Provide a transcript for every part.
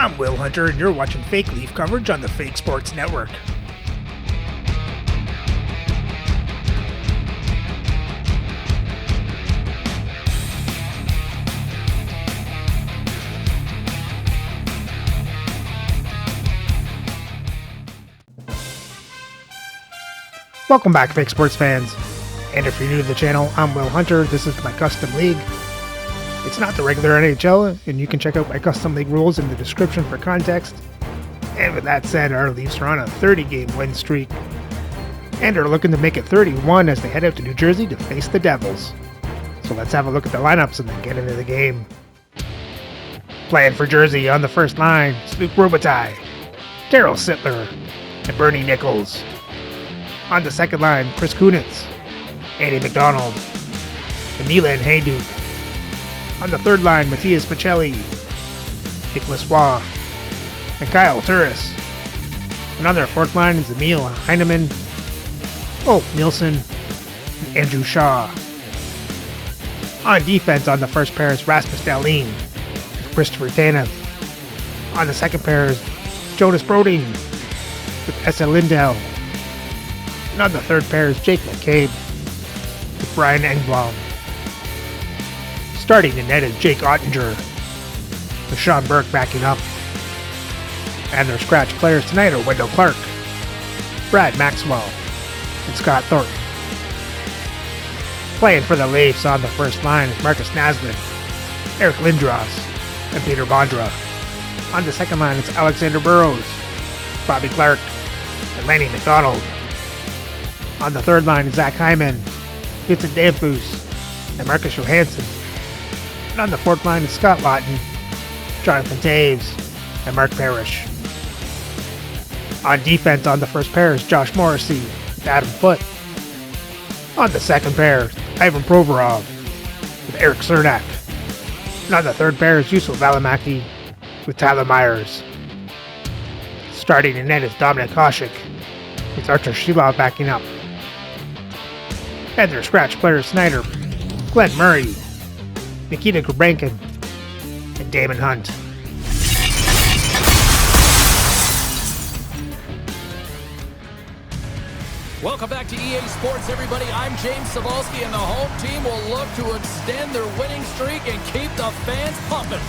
I'm Will Hunter, and you're watching Fake Leaf coverage on the Fake Sports Network. Welcome back, Fake Sports fans. And if you're new to the channel, I'm Will Hunter. This is my custom league. It's not the regular NHL, and you can check out my custom league rules in the description for context. And with that said, our Leafs are on a 30-game win streak and are looking to make it 31 as they head out to New Jersey to face the Devils. So let's have a look at the lineups and then get into the game. Playing for Jersey on the first line, Luc Robitaille, Daryl Sittler, and Bernie Nichols. On the second line, Chris Kunitz, Andy McDonald, and Milan Hajduk. On the third line, Matthias Michelli, Nicholas Waugh, and Kyle Turris. And on their fourth line is Emil Heineman, Ulf Nielsen, and Andrew Shaw. On defense on the first pair is Rasmus Dahlin, and Christopher Tanev. On the second pair is Jonas Brodin with Esa Lindell. And on the third pair is Jake McCabe with Brian Engblom. Starting in net is Jake Ottinger, with Sean Burke backing up. And their scratch players tonight are Wendell Clark, Brad Maxwell, and Scott Thornton. Playing for the Leafs on the first line is Marcus Naslund, Eric Lindros, and Peter Bondra. On the second line is Alexander Burrows, Bobby Clark, and Lanny McDonald. On the third line is Zach Hyman, Vincent Danfus, and Marcus Johansson. And on the fourth line is Scott Lawton, Jonathan Taves, and Mark Parrish. On defense on the first pair is Josh Morrissey with Adam Foote. On the second pair, Ivan Provorov with Eric Cernak. And on the third pair is Yusuf Valimaki with Tyler Myers. Starting in net is Dominik Hasek with Artur Shilov backing up. And their scratch players tonight are Glenn Murray, Nikita Gurbankin, and Damon Hunt. Welcome back to EA Sports, everybody. I'm James Cebulski, and the home team will look to extend their winning streak and keep the fans pumping.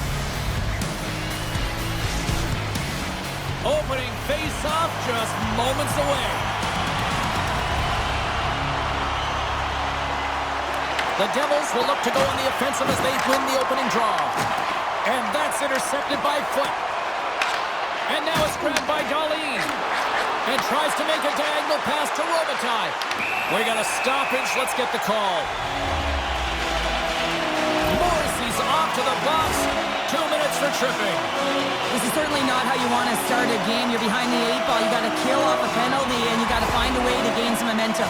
Opening face-off just moments away. The Devils will look to go on the offensive as they win the opening draw. And that's intercepted by Foote. And now it's grabbed by Dahlin. And tries to make a diagonal pass to Robitaille. We got a stoppage. Let's get the call. Morrissey's off to the box. 2 minutes for tripping. This is certainly not how you want to start a game. You're behind the 8 ball. You got to kill off a penalty, and you got to find a way to gain some momentum.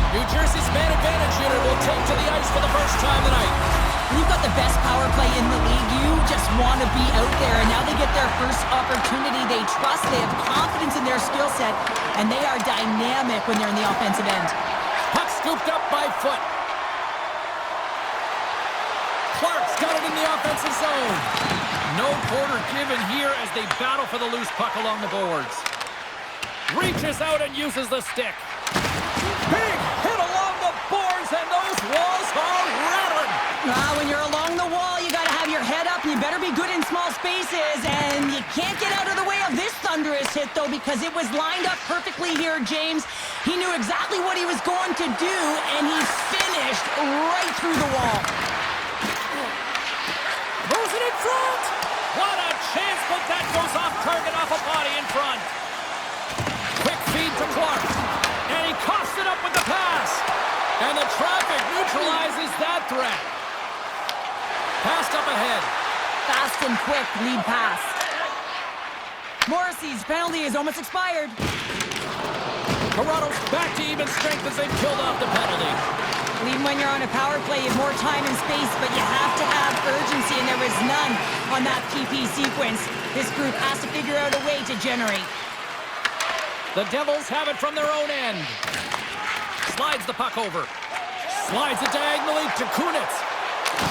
New Jersey's man advantage unit will take to the ice for the first time tonight. You've got the best power play in the league. You just want to be out there, and now they get their first opportunity. They trust, they have confidence in their skill set, and they are dynamic when they're in the offensive end. Puck scooped up by Foote. Clark's got it in the offensive zone. No quarter given here as they battle for the loose puck along the boards. Reaches out and uses the stick. Big hit along the boards, and those walls are rattling. When you're along the wall, you got to have your head up. You better be good in small spaces, and you can't get out of the way of this thunderous hit, though, because it was lined up perfectly here, James. He knew exactly what he was going to do, and he finished right through the wall. Moves it in front. What a chance, but that goes off target, off a body in front. Quick feed to Clark. And he coughs it up with the pass. And the traffic neutralizes that threat. Passed up ahead. Fast and quick lead pass. Morrissey's penalty is almost expired. Toronto's back to even strength as they've killed off the penalty. Even when you're on a power play, you have more time and space, but you have to have urgency, and there was none on that PP sequence. This group has to figure out a way to generate. The Devils have it from their own end. Slides the puck over. Slides it diagonally to Kunitz.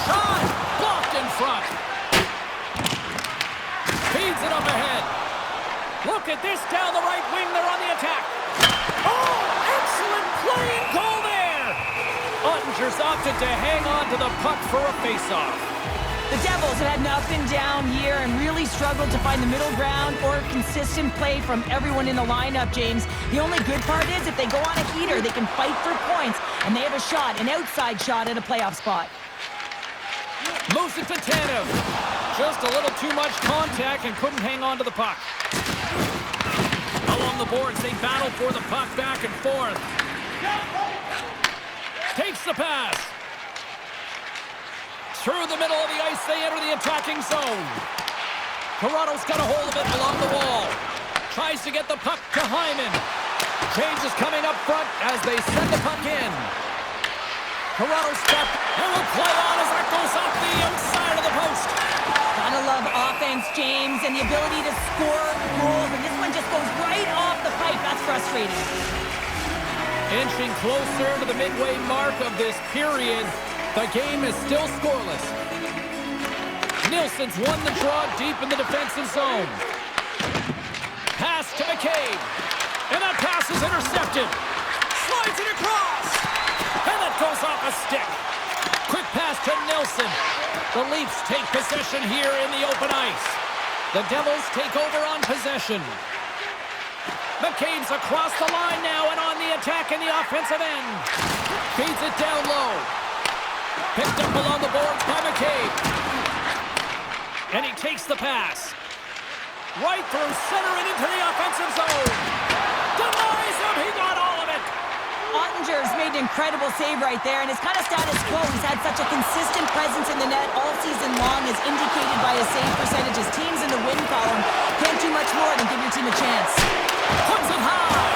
Shot! Blocked in front. Feeds it up ahead. Look at this down the right wing. They're on the attack. Oh, excellent play and goal there. Ottinger's opted to hang on to the puck for a faceoff. The Devils have had an up and down year and really struggled to find the middle ground or consistent play from everyone in the lineup, James. The only good part is if they go on a heater, they can fight for points, and they have a shot, an outside shot at a playoff spot. Moves it to Tanev. Just a little too much contact and couldn't hang on to the puck. Along the boards, they battle for the puck back and forth. Takes the pass. Through the middle of the ice, they enter the attacking zone. Toronto's got a hold of it along the wall. Tries to get the puck to Hyman. Change is coming up front as they send the puck in. Toronto's got and will play on as that goes off the outside of the post. Gotta love offense, James, and the ability to score goals. And this one just goes right off the pipe. That's frustrating. Inching closer to the midway mark of this period. The game is still scoreless. Nilsson's won the draw deep in the defensive zone. Pass to McCabe. And that pass is intercepted. Slides it across. And that goes off a stick. Quick pass to Nilsson. The Leafs take possession here in the open ice. The Devils take over on possession. McCabe's across the line now and on the attack in the offensive end. Feeds it down low. Picked up along the boards by McCabe. And he takes the pass. Right through center and into the offensive zone. Denies him. He got all of it. Ottinger's made an incredible save right there, and it's kind of status quo. He's had such a consistent presence in the net all season long, as indicated by his save percentages. Teams in the win column can't do much more than give your team a chance. Puts it high.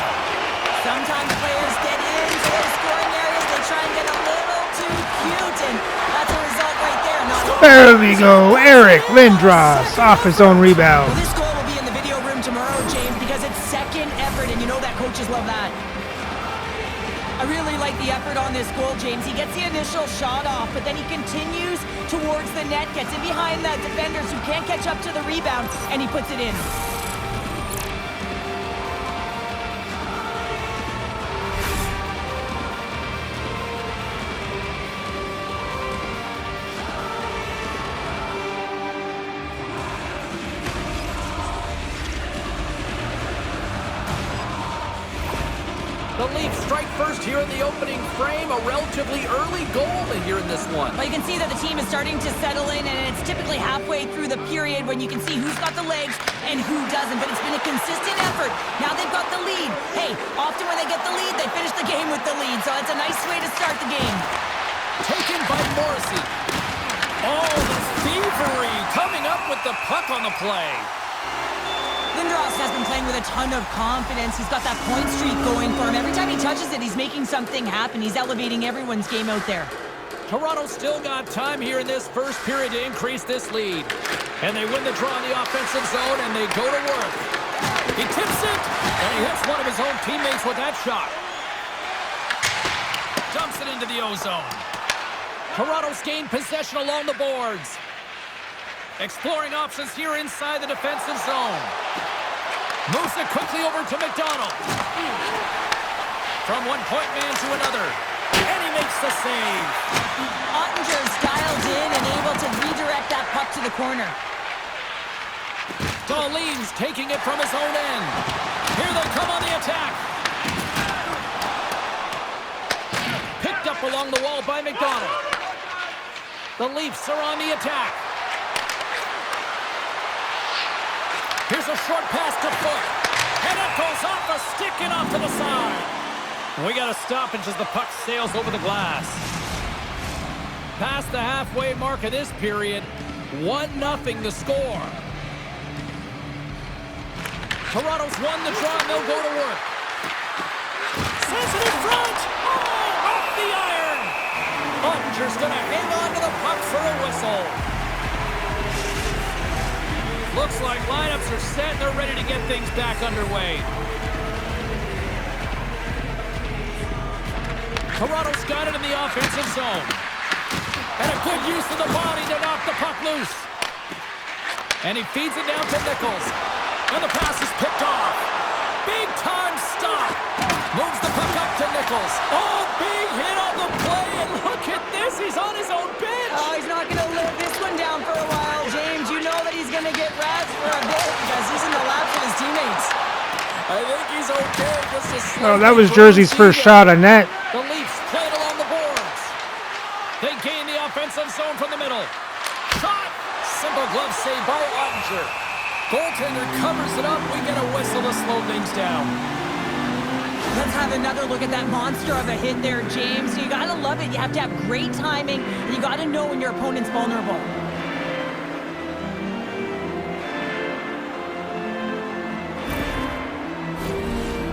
Sometimes players get into those scoring areas. They try and get a little too cute, and that's a result right there. There we go. Eric Lindros off his own rebound. Well, this goal will be in the video room tomorrow, James, because it's second effort, and you know that coaches love that. I really like the effort on this goal, James. He gets the initial shot off, but then he continues towards the net, gets in behind the defenders who can't catch up to the rebound, and he puts it in. The Leafs strike first here in the opening frame. A relatively early goal here in this one. Well, you can see that the team is starting to settle in, and it's typically halfway through the period when you can see who's got the legs and who doesn't. But it's been a consistent effort. Now they've got the lead. Hey, often when they get the lead, they finish the game with the lead. So it's a nice way to start the game. Taken by Morrissey. Oh, the thievery coming up with the puck on the play. Lindros has been playing with a ton of confidence. He's got that point streak going for him. Every time he touches it, he's making something happen. He's elevating everyone's game out there. Toronto still got time here in this first period to increase this lead. And they win the draw in the offensive zone, and they go to work. He tips it, and he hits one of his own teammates with that shot. Dumps it into the O-zone. Toronto's gained possession along the boards. Exploring options here inside the defensive zone. Moves it quickly over to McDonald. From one point man to another. And he makes the save. Ottinger's dialed in and able to redirect that puck to the corner. Dahlin's taking it from his own end. Here they come on the attack. Picked up along the wall by McDonald. The Leafs are on the attack. Here's a short pass to Foot. And it goes off the stick and off to the side. We got a stoppage as the puck sails over the glass. Past the halfway mark of this period, 1-0 the score. Toronto's won the draw and they'll go to work. Says it in front. Oh, off the iron. Ottinger's going to hang on to the puck for a whistle. Looks like lineups are set and they're ready to get things back underway. Toronto's got it in the offensive zone. And a good use of the body to knock the puck loose. And he feeds it down to Nichols. And the pass is picked off. Big time stop. Moves the puck up to Nichols. Oh, big hit on the play. And look at this. He's on his own bench. Oh, he's not going to live this one down for a while, James. You know that he's going to get razzed for a bit because he's in the lap with his teammates. I think he's okay. Oh, that was Jersey's first shot on net. The Leafs play it along the boards. They gain the offensive zone from the middle. Shot. Simple glove save by Ottinger. Goaltender covers it up. We get a whistle to slow things down. Let's have another look at that monster of a hit there, James. You got to love it. You have to have great timing, and you got to know when your opponent's vulnerable.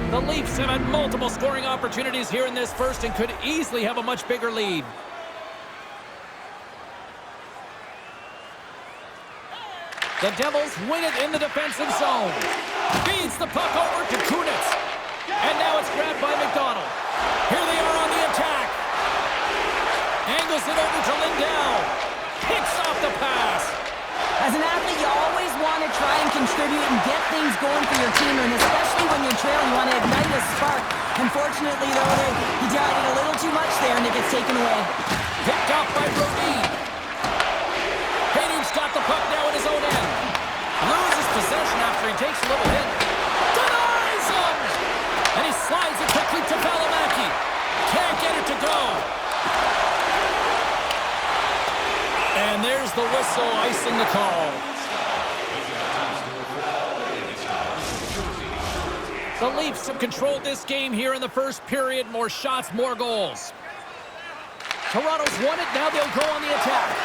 The Leafs have had multiple scoring opportunities here in this first and could easily have a much bigger lead. The Devils win it in the defensive zone. Feeds the puck over to Kunitz. And now it's grabbed by McDonald. Here they are on the attack. Angles it over to Lindell. Picks off the pass. As an athlete, you always want to try and contribute and get things going for your team, and especially when you're trailing, you want to ignite a spark. Unfortunately, though, he tried it a little too much there, and it gets taken away. Picked off by Brodin. Hayden's got the puck now at his own end. Loses possession after he takes a little hit. Denies him! And he slides it quickly to Valimaki. Can't get it to go. And there's the whistle, icing the call. The Leafs have controlled this game here in the first period. More shots, more goals. Toronto's won it. Now they'll go on the attack.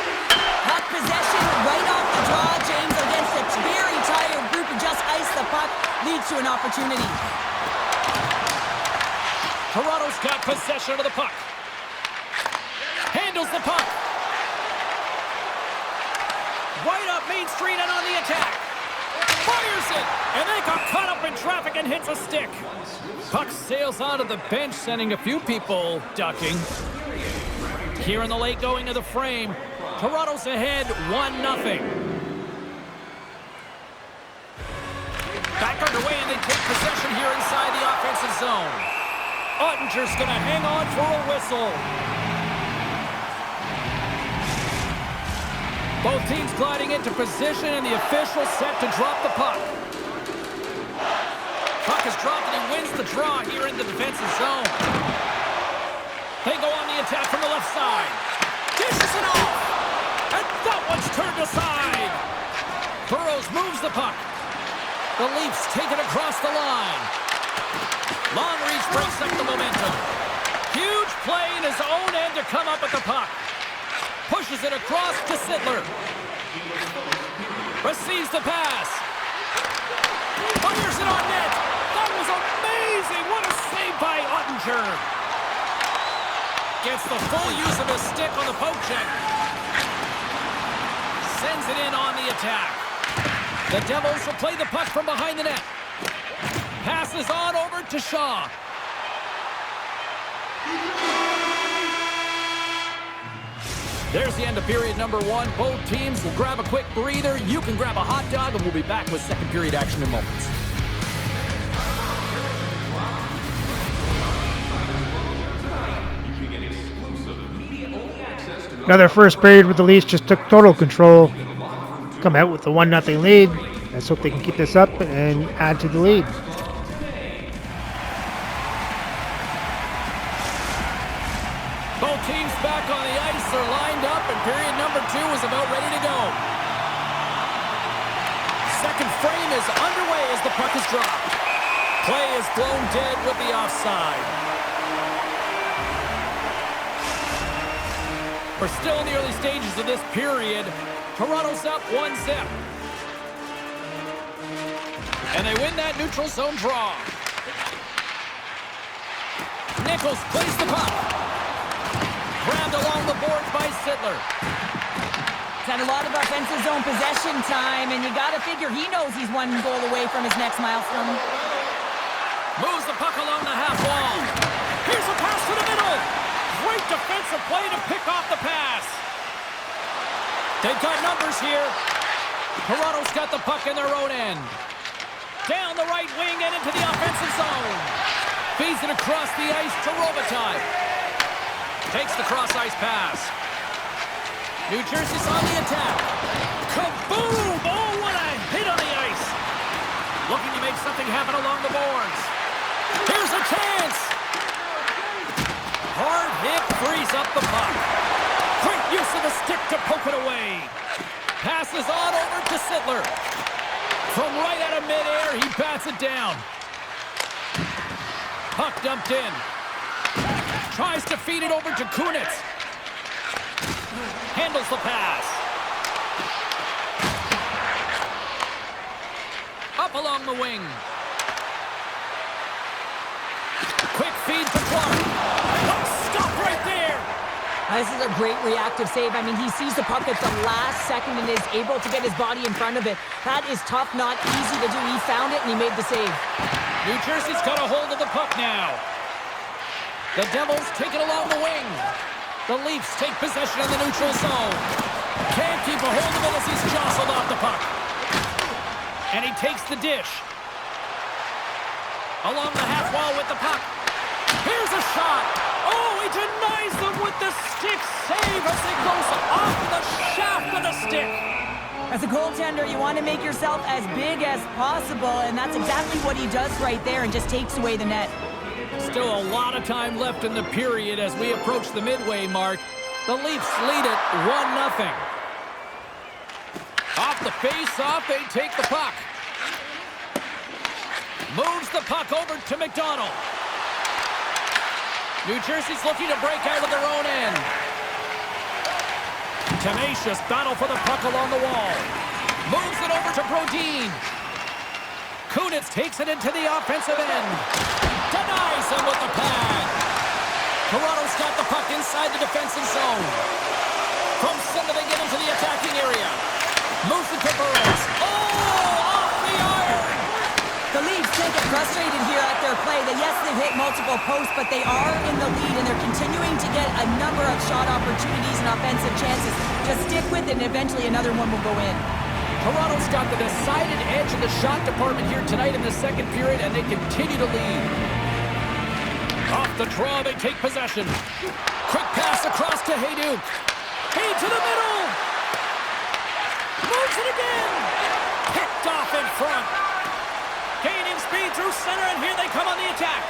Puck possession right off the draw, James, against a very tired group who just iced the puck. Leads to an opportunity. Toronto's got possession of the puck. Handles the puck. Right up Main Street and on the attack. Fires it! And they got caught up in traffic and hits a stick. Puck sails onto the bench, sending a few people ducking. Here in the late going to the frame. Toronto's ahead 1-0. Back underway and they take possession here inside the offensive zone. Ottinger's going to hang on for a whistle. Both teams gliding into position, and the official set to drop the puck. Puck is dropped, and he wins the draw here in the defensive zone. They go on the attack from the left side. Dishes it off, and that one's turned aside. Burrows moves the puck. The Leafs take it across the line. Long reach breaks up the momentum. Huge play in his own end to come up with the puck. Pushes it across to Sittler. Receives the pass. Fires it on net. That was amazing. What a save by Ottinger. Gets the full use of his stick on the poke check. Sends it in on the attack. The Devils will play the puck from behind the net. Passes on over to Shaw. There's the end of period number one. Both teams will grab a quick breather. You can grab a hot dog, and we'll be back with second period action in moments. Another first period with the Leafs just took total control. Come out with the 1-0 lead. Let's hope they can keep this up and add to the lead. Both teams back on the ice. They're lined up, and period number two is about ready to go. Second frame is underway as the puck is dropped. Play is blown dead with the offside. We're still in the early stages of this period. Toronto's up 1-0. And they win that neutral zone draw. Nichols plays the puck. Grabbed along the boards by Sittler. He's had a lot of offensive zone possession time, and you got to figure he knows he's one goal away from his next milestone. Moves the puck along the half wall. Here's a pass to the middle. They've got numbers here. Toronto's got the puck in their own end. Down the right wing and into the offensive zone. Feeds it across the ice to Robitaille. Takes the cross-ice pass. New Jersey's on the attack. Kaboom! Oh, what a hit on the ice. Looking to make something happen along the boards. Here's a chance. Hard hit frees up the puck. Great use of the stick to poke it away. Passes on over to Sittler. From right out of midair, he bats it down. Puck dumped in. Tries to feed it over to Kunitz. Handles the pass. Up along the wing. Quick feed to Clark. Oh, stop right there. This is a great reactive save. I mean, he sees the puck at the last second and is able to get his body in front of it. That is tough, not easy to do. He found it and he made the save. New Jersey's got a hold of the puck now. The Devils take it along the wing. The Leafs take possession in the neutral zone. Can't keep a hold of it as he's jostled off the puck. And he takes the dish. Along the half wall with the puck. Here's a shot. Oh, he denies them with the stick save as it goes off the shaft of the stick. As a goaltender, you want to make yourself as big as possible, and that's exactly what he does right there and just takes away the net. Still a lot of time left in the period as we approach the midway mark. The Leafs lead it 1-0. Off the face-off, they take the puck. Moves the puck over to McDonald. New Jersey's looking to break out of their own end. Tenacious battle for the puck along the wall. Moves it over to Brodin. Kunitz takes it into the offensive end. Denies him with the pad. Toronto's got the puck inside the defensive zone. From center they get into the attacking area. Moves it to Burrows. Oh, off the iron. The Leafs can't get frustrated here at their play. Yes, they've hit multiple posts, but they are in the lead, and they're continuing to get a number of shot opportunities and offensive chances. Just stick with it, and eventually another one will go in. Toronto's got the decided edge in the shot department here tonight in the second period, and they continue to lead. Off the draw, they take possession. Quick pass across to Hayduk. Hey, to the middle. Moves it again. Picked off in front. Gaining speed through center, and here they come on the attack.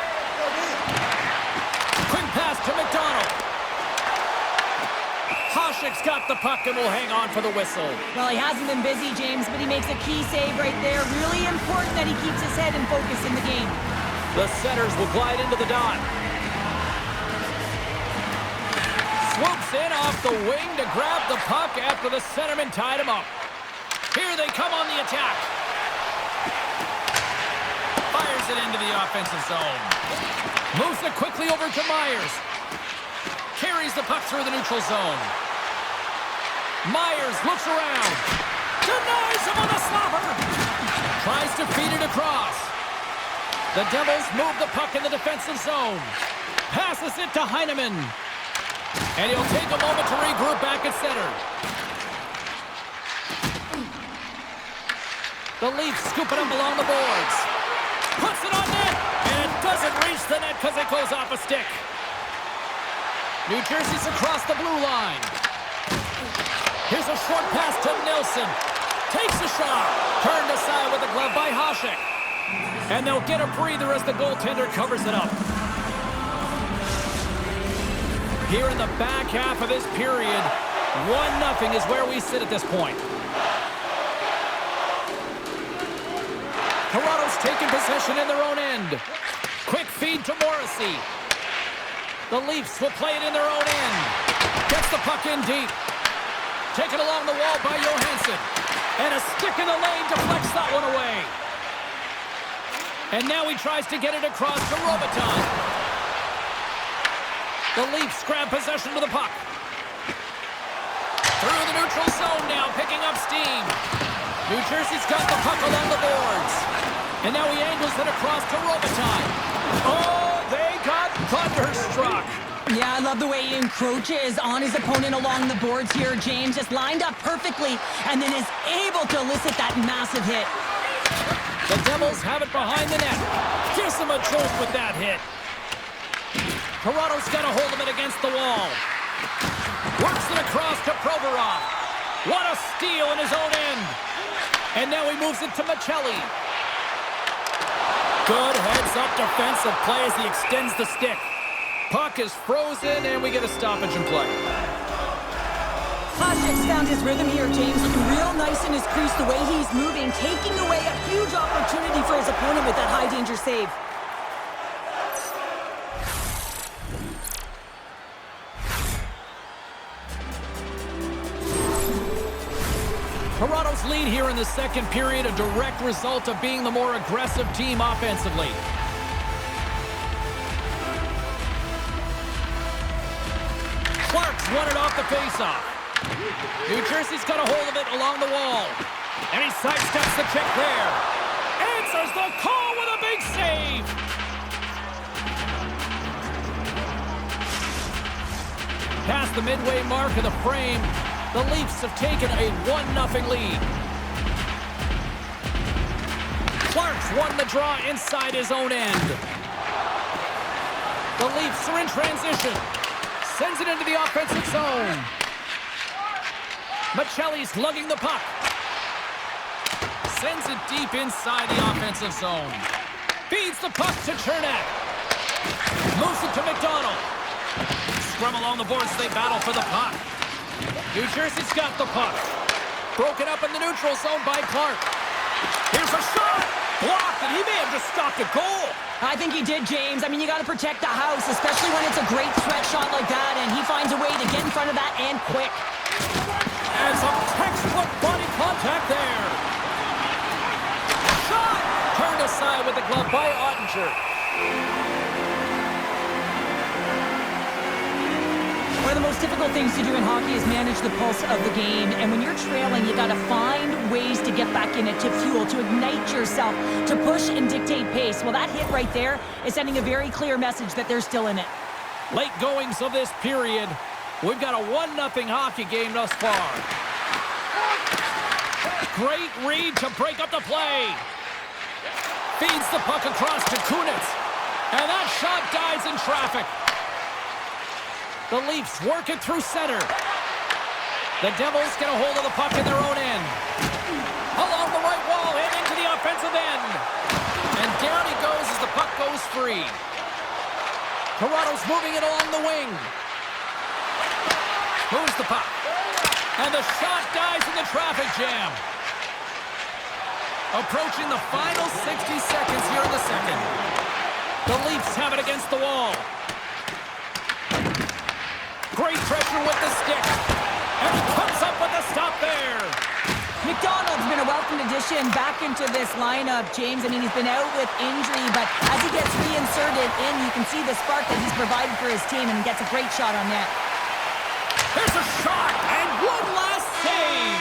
Quick pass to McDonald. Hasek's got the puck and will hang on for the whistle. Well, he hasn't been busy, James, but he makes a key save right there. Really important that he keeps his head and focus in the game. The centers will glide into the dot. Swoops in off the wing to grab the puck after the centerman tied him up. Here they come on the attack. Fires it into the offensive zone. Moves it quickly over to Myers. Carries the puck through the neutral zone. Myers looks around. Denies him on the slapper. Tries to feed it across. The Devils move the puck in the defensive zone. Passes it to Heineman. And he'll take a moment to regroup back at center. The Leafs scoop it up along the boards. Puts it on net. And it doesn't reach the net because it goes off a stick. New Jersey's across the blue line. Here's a short pass to Nilsson. Takes a shot. Turned aside with a glove by Hasek. And they'll get a breather as the goaltender covers it up. Here in the back half of this period, 1-0 is where we sit at this point. Toronto's taking possession in their own end. Quick feed to Morrissey. The Leafs will play it in their own end. Gets the puck in deep. Taken along the wall by Johansson. And a stick in the lane deflects that one away. And now he tries to get it across to Robitaille. The Leafs grab possession of the puck. Through the neutral zone now, picking up steam. New Jersey's got the puck along the boards. And now he angles it across to Robitaille. Oh, they got thunderstruck. Yeah, I love the way he encroaches on his opponent along the boards here, James. Just lined up perfectly and then is able to elicit that massive hit. The Devils have it behind the net. Gives him a jolt with that hit. Toronto's got a hold of it against the wall. Works it across to Provorov. What a steal in his own end. And now he moves it to Michelli. Good heads-up defensive play as he extends the stick. Puck is frozen, and we get a stoppage in play. Hasek's found his rhythm here, James. Looking real nice in his crease, the way he's moving, taking away a huge opportunity for his opponent with that high-danger save. Toronto's lead here in the second period, a direct result of being the more aggressive team offensively. Clark's won it off the faceoff. New Jersey's got a hold of it along the wall. And he sidesteps the check there. Answers the call with a big save. Past the midway mark of the frame, the Leafs have taken a 1-0 lead. Clark's won the draw inside his own end. The Leafs are in transition. Sends it into the offensive zone. Michelli's lugging the puck. Sends it deep inside the offensive zone. Feeds the puck to Chernak. Moves it to McDonald. Scrum along the boards, they battle for the puck. New Jersey's got the puck. Broken up in the neutral zone by Clark. Here's a shot. Blocked, and he may have just stopped a goal. I think he did, James. I mean, you got to protect the house, especially when it's a great threat shot like that, and he finds a way to get in front of that and quick. And some textbook body contact there. Shot! Turned aside with the glove by Ottinger. One of the most difficult things to do in hockey is manage the pulse of the game. And when you're trailing, you got to find ways to get back in it, to fuel, to ignite yourself, to push and dictate pace. Well, that hit right there is sending a very clear message that they're still in it. Late goings of this period. We've got a 1-0 hockey game thus far. Great read to break up the play. Feeds the puck across to Kunitz. And that shot dies in traffic. The Leafs work it through center. The Devils get a hold of the puck in their own end. Along the right wall and into the offensive end. And down he goes as the puck goes free. Toronto's moving it along the wing. Moves the puck. And the shot dies in the traffic jam. Approaching the final 60 seconds here in the second. The Leafs have it against the wall. Great pressure with the stick. And he comes up with a stop there. McDonald's been a welcome addition back into this lineup, James. I mean, he's been out with injury, but as he gets reinserted in, you can see the spark that he's provided for his team, and he gets a great shot on net. There's a shot, and one last save.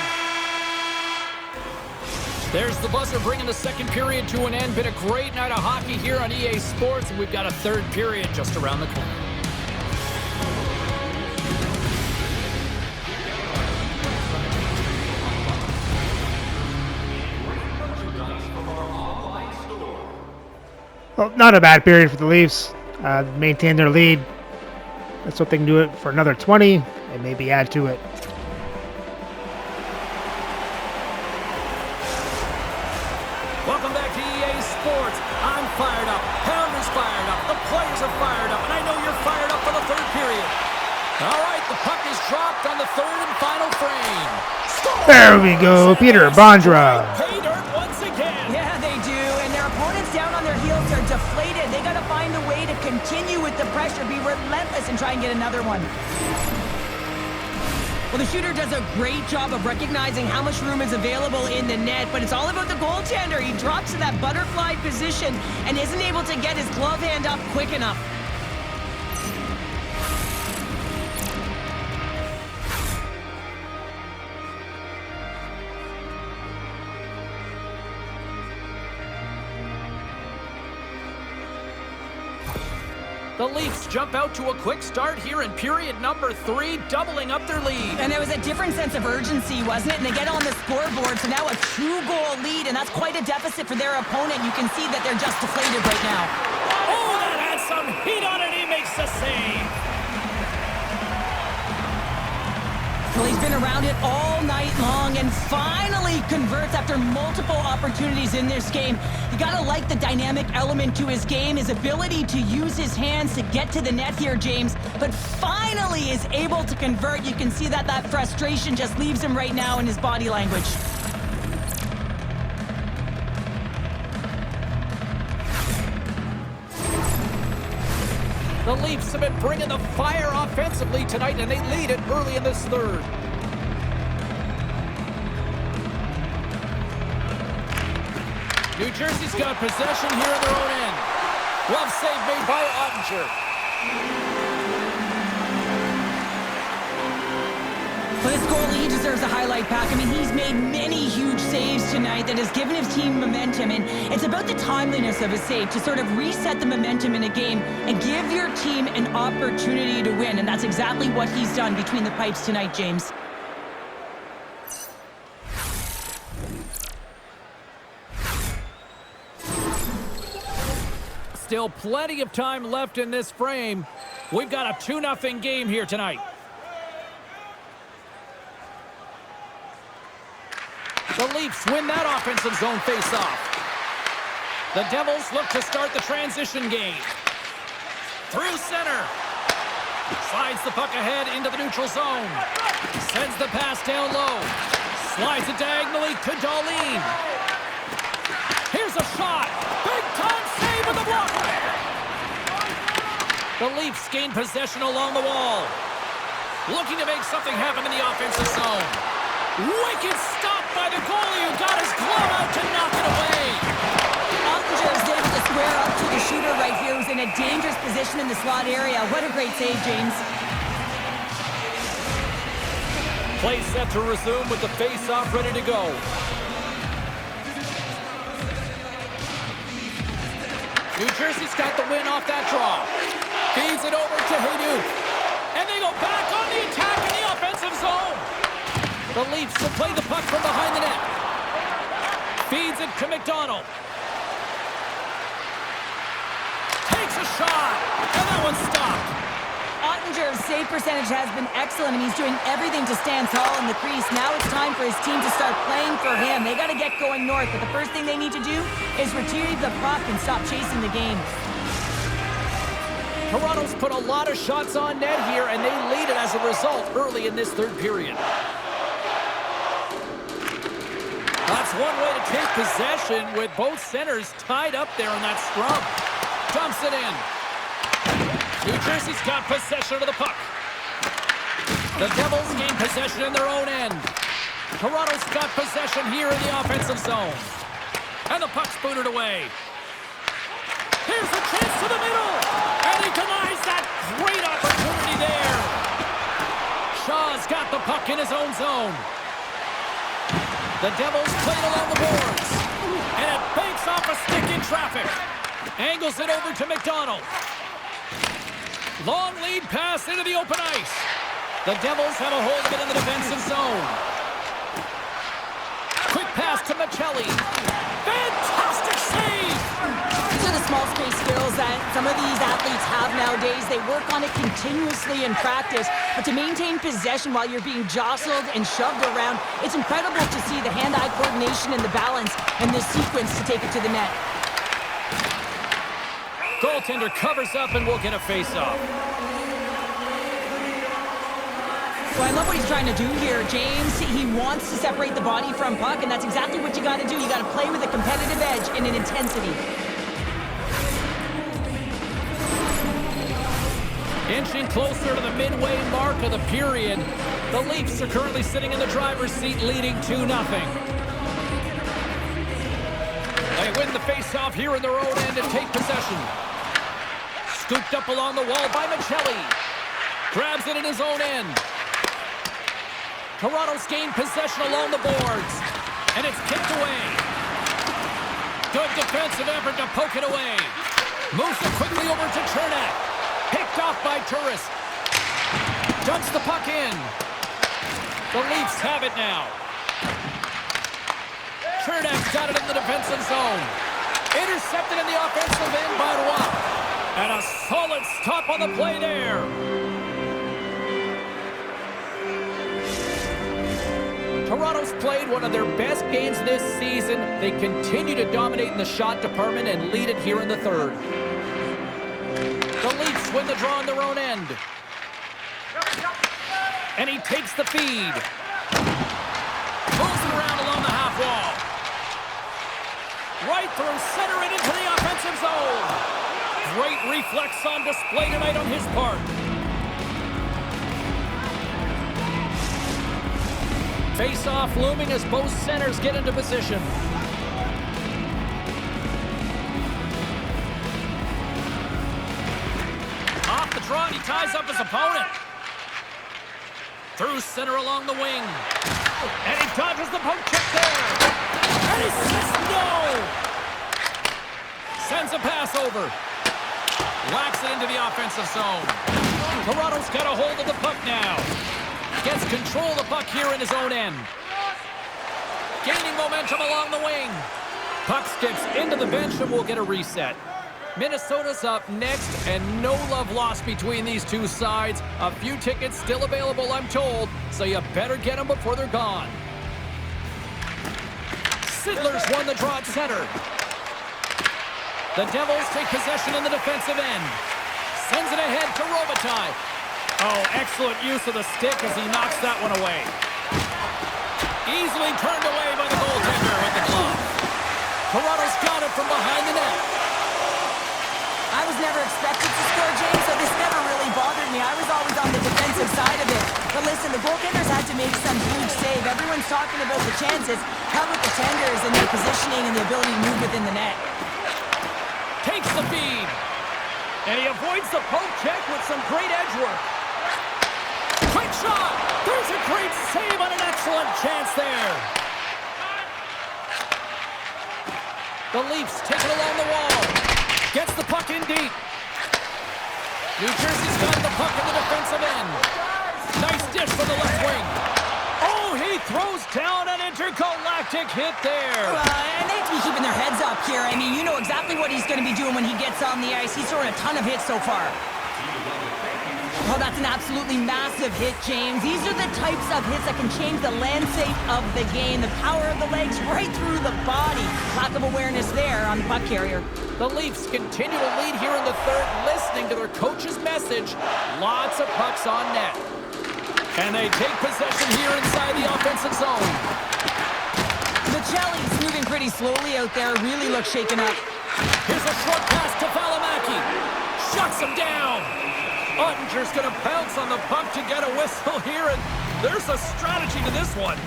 There's the buzzer bringing the second period to an end. Been a great night of hockey here on EA Sports, and we've got a third period just around the corner. Well, not a bad period for the Leafs. Maintain their lead. Let's hope they can do it for another 20 and maybe add to it. Welcome back to EA Sports. I'm fired up. Pounder's fired up. The players are fired up. And I know you're fired up for the third period. All right, the puck is dropped on the third and final frame. Score! There we go. Peter Bondra. Pay dirt once again. Yeah, they do. And their opponents down on their heels are deflated. They got to find a way to continue with the pressure, be relentless, and try and get another one. Well, the shooter does a great job of recognizing how much room is available in the net, but it's all about the goaltender. He drops to that butterfly position and isn't able to get his glove hand up quick enough. The Leafs jump out to a quick start here in period number 3, doubling up their lead. And there was a different sense of urgency, wasn't it? And they get on the scoreboard, so now a 2-goal lead, and that's quite a deficit for their opponent. You can see that they're just deflated right now. Oh, that had some heat on it. He makes the save. Well, he's been around it all night long and finally converts after multiple opportunities in this game. You gotta like the dynamic element to his game, his ability to use his hands to get to the net here, James, but finally is able to convert. You can see that frustration just leaves him right now in his body language. The Leafs have been bringing the fire offensively tonight, and they lead it early in this third. New Jersey's got possession here in their own end. Glove save made by Ottinger. But this goalie, he deserves a highlight pack. I mean, he's made many huge saves tonight that has given his team momentum, and it's about the timeliness of a save to sort of reset the momentum in a game and give your team an opportunity to win, and that's exactly what he's done between the pipes tonight, James. Still plenty of time left in this frame. We've got a 2-0 game here tonight. The Leafs win that offensive zone face-off. The Devils look to start the transition game. Through center. Slides the puck ahead into the neutral zone. Sends the pass down low. Slides it diagonally to Dahlin. Here's a shot. Big-time save with the blocker. The Leafs gain possession along the wall. Looking to make something happen in the offensive zone. Wicked stop by the goalie who got his glove out to knock it away. Ottinger is able to square up to the shooter right here, who's in a dangerous position in the slot area. What a great save, James. Play set to resume with the face-off ready to go. New Jersey's got the win off that draw. Feeds it over to Jesus. And they go back on the attack in the offensive zone. The Leafs will play the puck from behind the net. Feeds it to McDonald. Takes a shot, and that one's stopped. Ottinger's save percentage has been excellent, and he's doing everything to stand tall in the crease. Now it's time for his team to start playing for him. They got to get going north, but the first thing they need to do is retrieve the puck and stop chasing the game. Toronto's put a lot of shots on net here, and they lead it as a result early in this third period. That's one way to take possession with both centers tied up there in that scrum. Dumps it in. New Jersey's got possession of the puck. The Devils gain possession in their own end. Toronto's got possession here in the offensive zone. And the puck's booted away. Here's the chance to the middle. And he denies that great opportunity there. Shaw's got the puck in his own zone. The Devils play it along the boards. And it banks off a stick in traffic. Angles it over to McDonald. Long lead pass into the open ice. The Devils have a hold of it in the defensive zone. Quick pass to Michelli. Fantastic save! These are the small space skills that some of these athletes have nowadays. They work on it continuously in practice, but to maintain possession while you're being jostled and shoved around, it's incredible to see the hand-eye coordination and the balance in this sequence to take it to the net. Goaltender covers up and will get a face-off. Well, I love what he's trying to do here, James. He wants to separate the body from puck, and that's exactly what you got to do. You got to play with a competitive edge and an intensity. Inching closer to the midway mark of the period, the Leafs are currently sitting in the driver's seat, leading 2-0. They win the face-off here in their own end and take possession. Scooped up along the wall by Michelli. Grabs it in his own end. Toronto's gained possession along the boards. And it's kicked away. Good defensive effort to poke it away. Moves it quickly over to Chernak. Picked off by Turris. Dumps the puck in. The Leafs have it now. Chernak's got it in the defensive zone. Intercepted in the offensive end by Roy. And a solid stop on the play there. Toronto's played one of their best games this season. They continue to dominate in the shot department and lead it here in the third. The Leafs win the draw on their own end. And he takes the feed. Moves it around along the half wall. Right through center and into the offensive zone. Great reflex on display tonight on his part. Face-off looming as both centers get into position. Off the draw, and he ties up his opponent. Through center along the wing. And he dodges the poke check there. And he says no! Sends a pass over. Whacks it into the offensive zone. Toronto's got a hold of the puck now. Gets control of the puck here in his own end. Gaining momentum along the wing. Puck skips into the bench and will get a reset. Minnesota's up next, and no love lost between these two sides. A few tickets still available, I'm told, so you better get them before they're gone. Sidler's won the draw at center. The Devils take possession in the defensive end. Sends it ahead to Robitaille. Oh, excellent use of the stick as he knocks that one away. Easily turned away by the goaltender with the glove. Toronto's got it from behind the net. I was never expected to score, James, so this never really bothered me. I was always on the defensive side of it. But listen, the goaltenders had to make some huge save. Everyone's talking about the chances. How about the tenders and their positioning and the ability to move within the net? Takes the feed. And he avoids the poke check with some great edge work. Quick shot! There's a great save on an excellent chance there. The Leafs take it along the wall. Gets the puck in deep. New Jersey's got the puck in the defensive end. Nice dish from the left wing. Oh, he throws down an intergalactic hit there. And they have to be keeping their heads up here. I mean, you know exactly what he's going to be doing when he gets on the ice. He's throwing a ton of hits so far. Oh, that's an absolutely massive hit, James. These are the types of hits that can change the landscape of the game. The power of the legs right through the body. Lack of awareness there on the puck carrier. The Leafs continue to lead here in the third, listening to their coach's message. Lots of pucks on net. And they take possession here inside the offensive zone. The Jellies moving pretty slowly out there. Really look shaken up. Here's a short pass to Valimaki. Shuts him down. Ottinger's going to bounce on the puck to get a whistle here, and there's a strategy to this one.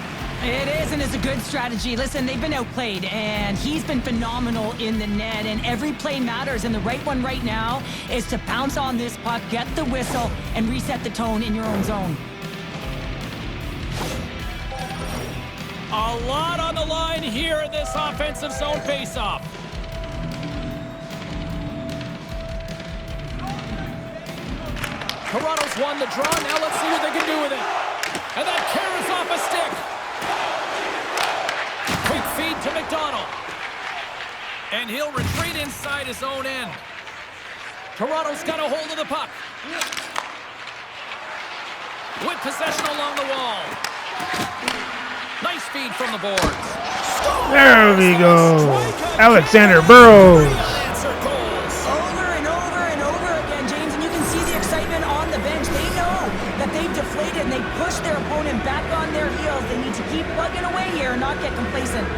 It is, and it's a good strategy. Listen, they've been outplayed, and he's been phenomenal in the net, and every play matters, and the right one right now is to bounce on this puck, get the whistle, and reset the tone in your own zone. A lot on the line here in this offensive zone faceoff. Toronto's won the draw. Now let's see what they can do with it. And that carries off a stick. Quick feed to McDonald. And he'll retreat inside his own end. Toronto's got a hold of the puck. With possession along the wall. Nice feed from the boards. There we go. Alexander Burrows. Over and over and over again, James, and you can see the excitement on the bench. They know that they've deflated and they push their opponent back on their heels. They need to keep plugging away here and not get complacent.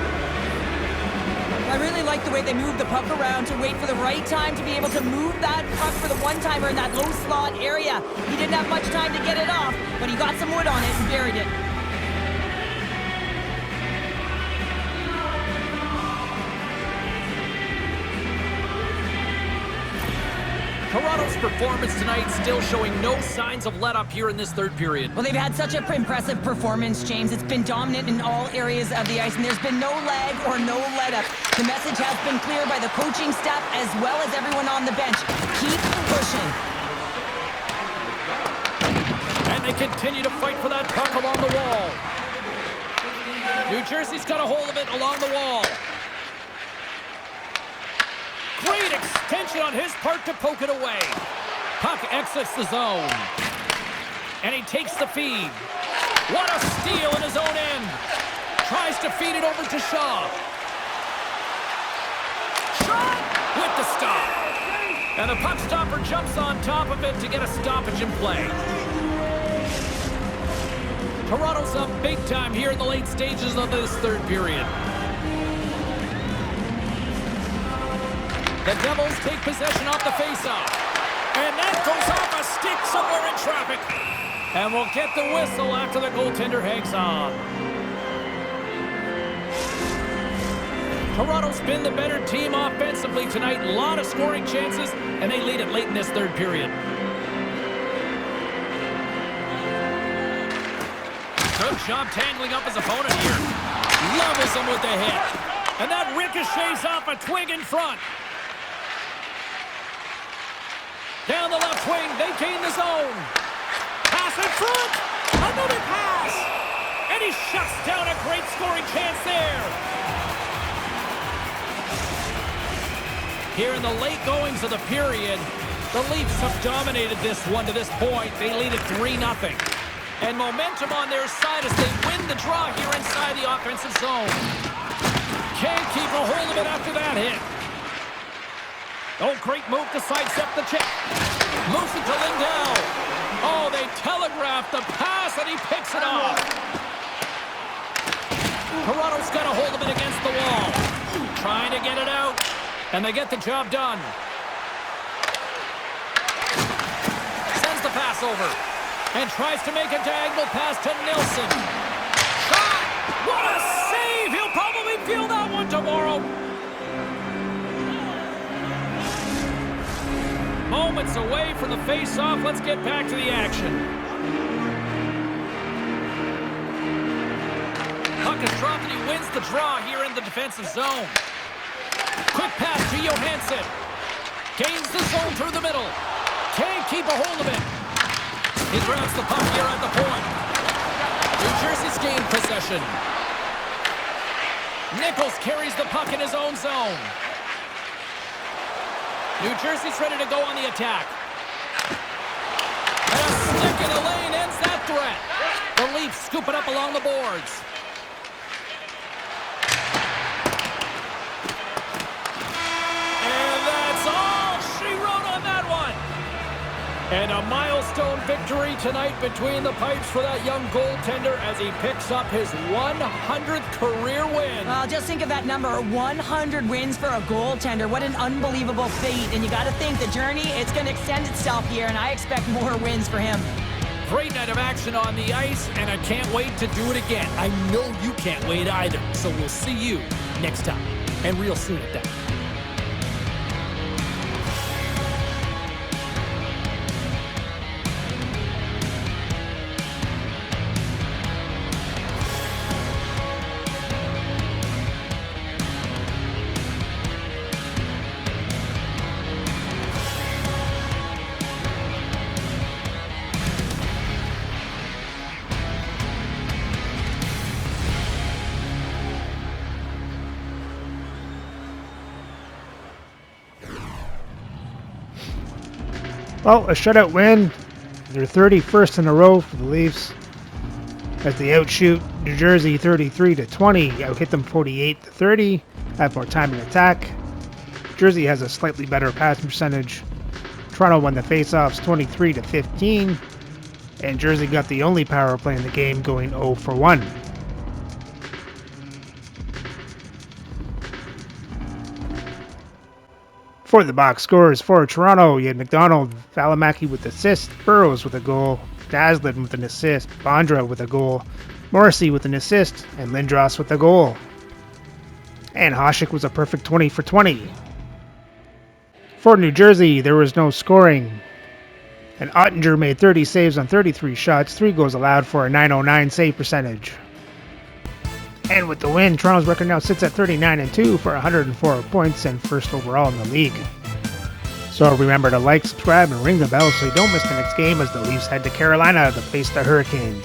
I really like the way they move the puck around to wait for the right time to be able to move that puck for the one-timer in that low slot area. He didn't have much time to get it off, but he got some wood on it and buried it. Toronto's performance tonight still showing no signs of let-up here in this third period. Well, they've had such an impressive performance, James. It's been dominant in all areas of the ice, and there's been no lag or no let-up. The message has been clear by the coaching staff as well as everyone on the bench. Keep pushing. they continue to fight for that puck along the wall. New Jersey's got a hold of it along the wall. Great extension on his part to poke it away. Puck exits the zone. And he takes the feed. What a steal in his own end. Tries to feed it over to Shaw. Shot with the stop. And the puck stopper jumps on top of it to get a stoppage in play. Toronto's up big time here in the late stages of this third period. The Devils take possession off the faceoff. And that goes off a stick somewhere in traffic. And we'll get the whistle after the goaltender hangs on. Toronto's been the better team offensively tonight. A lot of scoring chances, and they lead it late in this third period. Good job tangling up his opponent here. Levels him with the hit. And that ricochets off a twig in front. Down the left wing, they gain the zone. Pass in front. Another pass. And he shuts down a great scoring chance there. Here in the late goings of the period, the Leafs have dominated this one to this point. They lead it 3-0. And momentum on their side as they win the draw here inside the offensive zone. Can't keep a hold of it after that hit. Oh, great move to sidestep the check. Moves it to Lindell. Oh, they telegraphed the pass and he picks it off. Toronto's got a hold of it against the wall. Trying to get it out. And they get the job done. Sends the pass over. And tries to make a diagonal pass to Nilsson. Shot! What a save! He'll probably feel that one tomorrow. Moments away from the face-off. Let's get back to the action. Puck is dropped and he wins the draw here in the defensive zone. Quick pass to Johansson. Gains the zone through the middle. Can't keep a hold of it. He grabs the puck here at the point. New Jersey's gained possession. Nichols carries the puck in his own zone. New Jersey's ready to go on the attack. And a stick in the lane ends that threat. The Leafs scoop it up along the boards. And a milestone victory tonight between the pipes for that young goaltender as he picks up his 100th career win. Well, just think of that number, 100 wins for a goaltender. What an unbelievable feat. And you got to think the journey, it's going to extend itself here, and I expect more wins for him. Great night of action on the ice, and I can't wait to do it again. I know you can't wait either. So we'll see you next time, and real soon at that. Well, a shutout win. Their 31st in a row for the Leafs as they outshoot New Jersey 33-20, out-hit them 48-30, have more time in attack. Jersey has a slightly better passing percentage. Toronto won the faceoffs 23-15, and Jersey got the only power play in the game, going 0 for 1. For the box scores for Toronto, you had McDonald, Valimaki with assist, Burrows with a goal, Daslin with an assist, Bondra with a goal, Morrissey with an assist, and Lindros with a goal. And Hasek was a perfect 20 for 20. For New Jersey, there was no scoring. And Ottinger made 30 saves on 33 shots, 3 goals allowed for a .909 save percentage. And with the win, Toronto's record now sits at 39-2 for 104 points and first overall in the league. So remember to like, subscribe, and ring the bell so you don't miss the next game as the Leafs head to Carolina to face the Hurricanes.